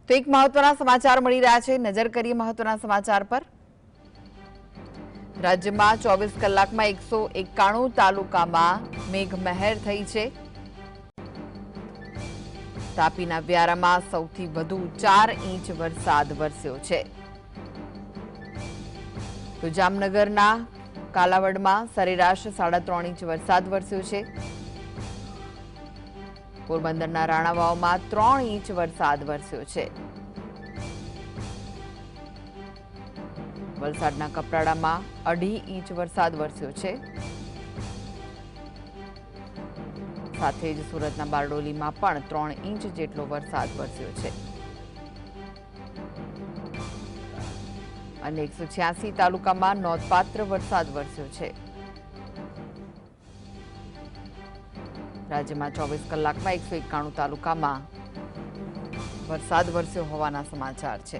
તો એક મહત્વના સમાચાર મળી રહ્યા છે, નજર કરીએ મહત્વના સમાચાર પર। રાજ્યમાં 24 કલાકમાં 191 તાલુકામાં મેઘમહેર થઈ છે। તાપીના વ્યારામાં સૌથી વધુ 4 ઇંચ વરસાદ વરસ્યો છે। તો જામનગરના કાલાવડમાં સરેરાશ 3.5 ઇંચ વરસાદ વરસ્યો છે। પોરબંદરના રાણાવાવમાં 3 ઇંચ વરસાદ વરસ્યો છે। વલસાડના કપરાડામાં 2.5 ઇંચ વરસાદ વરસ્યો છે। સાથે જ સુરતના બારડોલીમાં પણ 3 ઇંચ જેટલો વરસાદ વરસ્યો છે અને 186 તાલુકામાં નોંધપાત્ર વરસાદ વરસ્યો છે। રાજ્યમાં 24 કલાકમાં 191 તાલુકામાં વરસાદ વરસ્યો હોવાના સમાચાર છે।